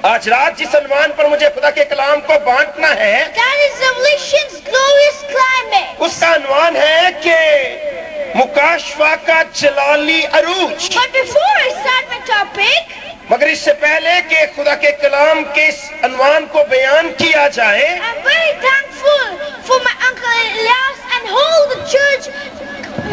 आज रात जिस अनवान पर मुझे खुदा के कलाम को बांटना है, that is Revelation's glorious climax. उसका अनवान है कि मुकाशवा का जलाली अरूज। But before I start my topic, मगर इससे पहले कि खुदा के कलाम के इस अनवान को बयान किया जाए, I'm very thankful for my uncle Elias and all the church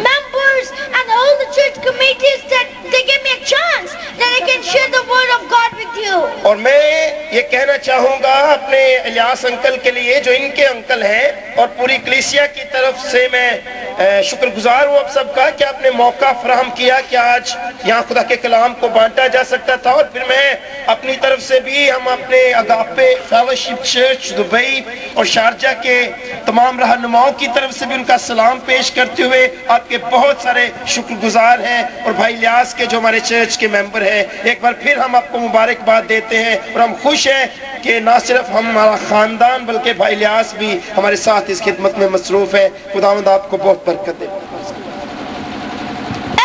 members and all the church committees that they gave me a chance that I can share the word of God with you. और मैं ये कहना चाहूंगा अपने Ilyas uncle के लिए जो इनके अंकल हैं, और पूरी कलीसिया की तरफ से मैं शुक्रगुजार हूँ आप सबका कि आपने मौका फराहम किया कि आज यहाँ खुदा के कलाम को बांटा जा सकता था। और फिर मैं अपनी तरफ से भी हम अपने अगापे फेलोशिप चर्च दुबई और शारजा के तमाम रहनुमाओं की तरफ से भी उनका सलाम पेश करते हुए आपके बहुत सारे शुक्रगुजार हैं। और भाई इलियास के जो हमारे चर्च के मेंबर हैं, एक बार फिर हम आपको मुबारकबाद देते हैं और हम खुश हैं कि ना सिर्फ हमारा खानदान बल्कि भाई इलियास भी हमारे साथ इस खिदमत में मसरूफ है। खुदावंद आपको बहुत बरकत दे।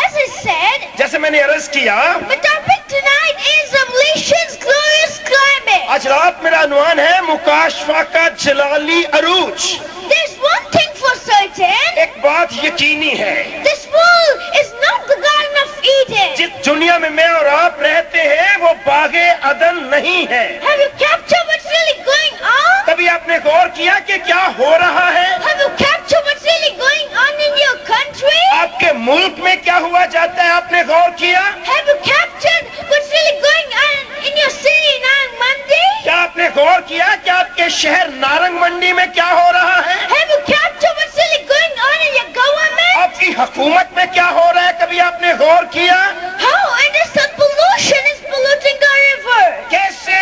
As I said, जैसे मैंने अर्ज किया, the topic tonight is Revelation's glorious climax. आज रात मेरा अनुमान है मुकाशवा का जलाली अरूज। There's one thing for certain. एक बात यकीनी है, This world is not the Garden of Eden. जिस दुनिया में मैं और आप रहते हैं वो बागे अदन नहीं है। Have you captured what's really going on? कभी आपने गौर किया कि क्या हो रहा है? Have you captured what's really going on in your country? आपके मुल्क में क्या हुआ जाता है, आपने गौर किया? Have you captured what's really going on in your city Nang Mandi? क्या आपने गौर किया कि आपके शहर नारंग मंडी में क्या हो रहा है? Have you captured what's really going on in your government? आपकी हुकूमत में क्या हो रहा है, कभी आपने गौर किया? How innocent pollution is polluting our river? कैसे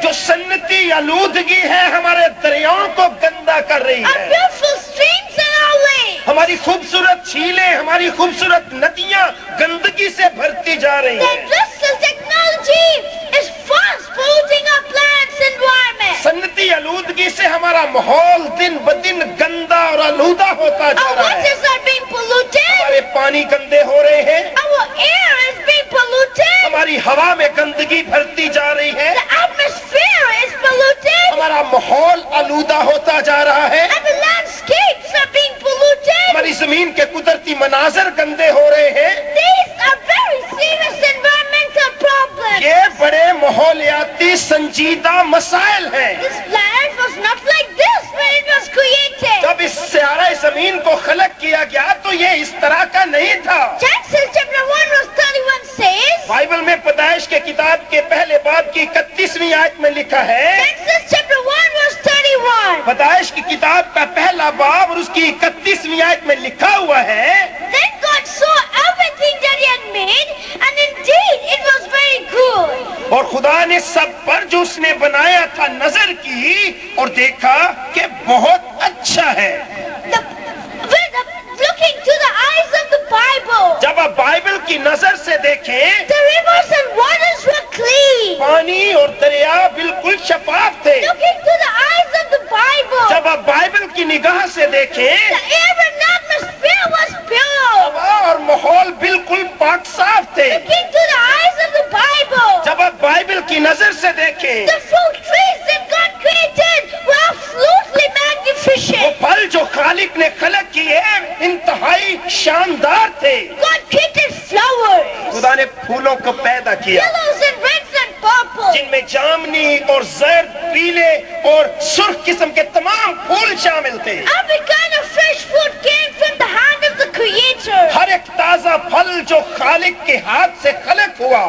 जो सन्नती आलूदगी है हमारे दरियाओं को गंदा कर रही Our है। beautiful streams and our lakes. हमारी खूबसूरत झीलें, हमारी खूबसूरत नदियां गंदगी से भरती जा रही The हैं। industrial technology is fast polluting our planet's environment. सन्नती आलूदगी से हमारा माहौल दिन ब दिन गंदा और आलूदा होता जा Our रहा है। waters are being polluted. हमारे पानी गंदे हो रहे हैं, Our air is being polluted. हमारी हवा में गंदगी भरती जा रही है, The atmosphere is polluted. हमारा माहौल आलूदा होता जा रहा है, And the landscapes are being polluted. हमारी जमीन के कुदरती मनाजर गंदे हो रहे हैं। These are very serious environmental problems. ये बड़े माहौलियाती संजीदा मसाइल हैं। This planet was not like this when it was created. जब इस सारे जमीन को खलक किया गया तो ये इस तरह का नहीं था। Genesis chapter 1 verse 31 says, Bible में पैदाइश के किताब के पहले बाब की 31वीं आयत में लिखा है, Genesis chapter 1 verse 31. पैदाइश की किताब का पहला बाब और उसकी 31वीं आयत में लिखा हुआ है, Then God saw everything that he had made, and indeed it was very good. और खुदा ने सब पर जो उसने बनाया था नजर की और देखा कि बहुत अच्छा है। Looking to the eyes of the Bible, जब आप बाइबल की नजर से देखें, the rivers and waters were clean. पानी और दरिया बिल्कुल शफाफ थे। Looking to the eyes of the Bible, जब आप बाइबल की निगाह से देखें, the air and atmosphere was pure. हवा और माहौल बिल्कुल पाक साफ थे। Looking to the eyes of the Bible, जब आप बाइबल की नजर से देखें, the fruit trees that God created were absolutely वो magnificent. फल जो खालिक ने खलक किए इंतहाई शानदार थे। God created flowers, खुदा ने फूलों को पैदा किया yellows and reds and purple. जिनमें जामनी और जर्द, पीले और सुर्ख किस्म के तमाम फूल शामिल थे। Every kind of fresh fruit came from the hand of the Creator. हर एक ताजा फल जो खालिक के हाथ से खलक हुआ,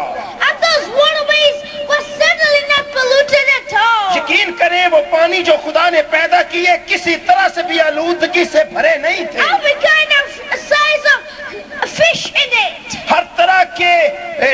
And those waterways were certainly not polluted at all. यकीन करें वो पानी जो खुदा ने पैदा किए किसी तरह से भी आलूदगी से भरे नहीं थे। Every kind of size of fish in it. हर तरह के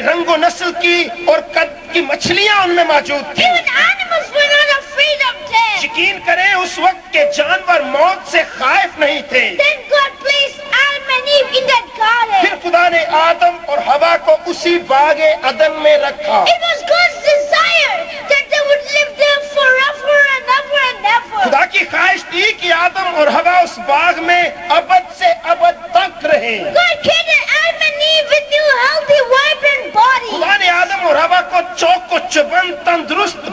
रंगो नस्ल की और कद की मछलियां उनमें मौजूद थी। Even animals were not afraid of death. यकीन करें उस वक्त के जानवर मौत से खाइफ नहीं थे। Then God placed Adam and Eve in that garden. फिर खुदा ने आदम और हवा को उसी बागे अदन में रखा। It was God's desire that they would live there forever and ever and ever. खुदा की ख्वाहिश थी कि आदम और हवा उस बाग में अबद से अबद तक रहे। God created Adam and Eve with new healthy vibrant bodies. खुदा ने आदम और हवा को चौक चौबंद तंदुरुस्त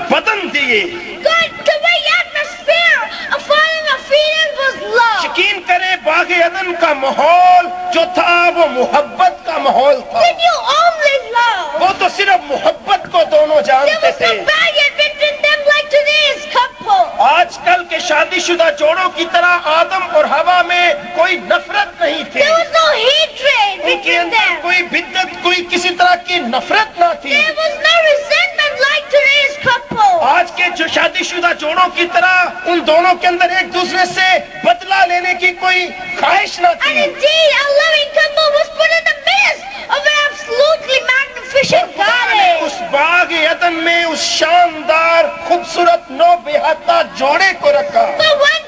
बागे अदन का माहौल जो था वो मोहब्बत का माहौल था। They knew only love. वो तो सिर्फ मोहब्बत को दोनों There जानते was थे। no barrier between them like today's couple. आजकल के शादीशुदा जोड़ों की तरह आदम और हवा में कोई नफरत नहीं थी। There was no hatred उनके between अंदर them. कोई बिद्दत, कोई किसी तरह की नफरत ना थी। There was no resentment like today's couple. आज के जो शादीशुदा जोड़ों की तरह उन दोनों के अंदर एक दूसरे से बदला लेने की कोई ख्वाहिश ना And थी। indeed, a loving couple was put in the midst of an absolutely magnificent garden. उस बाग अदन में उस शानदार खूबसूरत नौ बेहता जोड़े को रखा। But one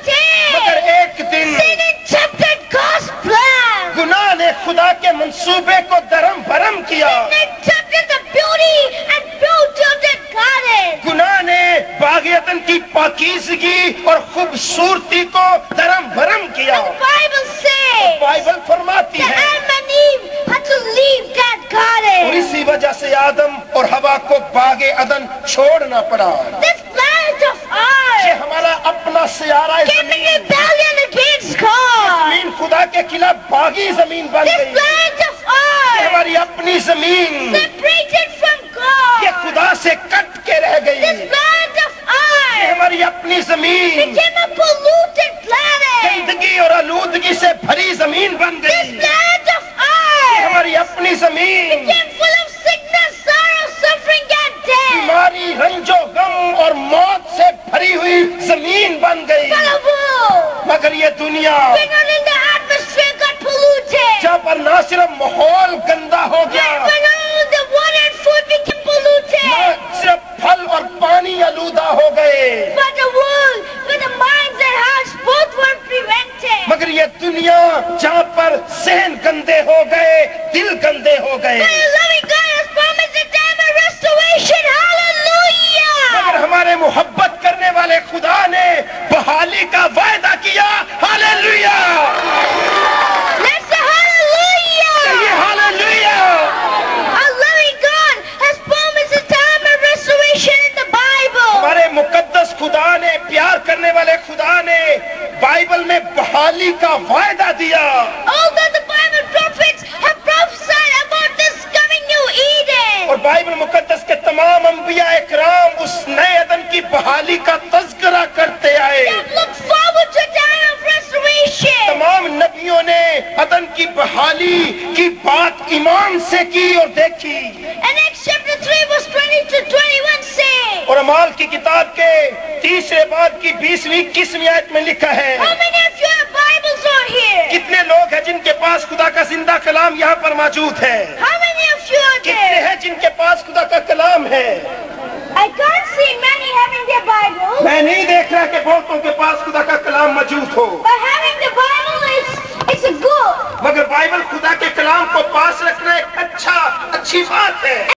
मगर day, एक दिन sin interrupted God's plan. गुनाह ने खुदा के मंसूबे को दरम भरम किया। Sin interrupted the beauty of that garden. गुनाह ने बाग अदन की पाकीज़गी और खूबसूरती को दरम भरम किया। The Bible says बाइबल फरमाती that है Adam and Eve had to leave that और garden. इसी वजह से आदम और हवा को बागे अदन छोड़ना पड़ा। This planet of ये ours हमारा अपना सियारा came in जमीन, rebellion against God. जमीन खुदा के खिलाफ बागी जमीन बन This गई। planet of ये ours हमारी अपनी जमीन separated from ये God. खुदा से कट के रह गई। This planet of ये ours हमारी अपनी जमीन became a polluted planet. गंदगी और आलूदगी से भरी जमीन बन This गई। planet of ये ours हमारी अपनी जमीन became full of sickness, sorrow, suffering, and death. बीमारी, रंजो गम और मौत से भरी हुई जमीन बन गई। Full of woe. मगर ये दुनिया When not in the atmosphere got polluted. जहाँ पर ना सिर्फ माहौल गंदा हो गया, When not the water and food became polluted. ना सिर्फ फल और पानी आलूदा हो गए, But the world, with the minds and hearts, both were prevented. मगर ये दुनिया जहाँ पर सहन गंदे हो गए, दिल गंदे हो गए। But the loving God has promised a time of restoration. Hallelujah! मगर हमारे मोहब्बत करने वाले खुदा ने बहाली का वायदा किया। हालेलुया! Let's say hallelujah! कहिए hallelujah! Our loving God has promised a time of restoration in the Bible. हमारे मुकद्दस खुदा ने, प्यार करने वाले खुदा ने बाइबल में बहाली का वायदा दिया। Although the Bible prophets have prophesied about this coming new Eden. और बाइबल मुकद्दस के तमाम अंबिया इकराम उस नए अदन की बहाली का तज़किरा करते आए। They look forward to a time of restoration. तमाम नबियों ने अदन की बहाली की बात ईमान से की और देखी। And Acts chapter 3 verse 20 to 21 say, और अमाल की किताब के तीसरे बाब की 20वीं-21वीं आयत में लिखा है, how many of you have Bibles are here? कितने लोग हैं जिनके पास खुदा का जिंदा कलाम यहाँ पर मौजूद है? How many of you are कितने there? हैं जिनके पास खुदा का कलाम है? I can't see many having their Bibles, मैं नहीं देख रहा कि बहुतों के पास खुदा का कलाम मौजूद हो, but having the Bible it's a good. मगर बाइबल खुदा के कलाम को पास रखना एक अच्छी बात है।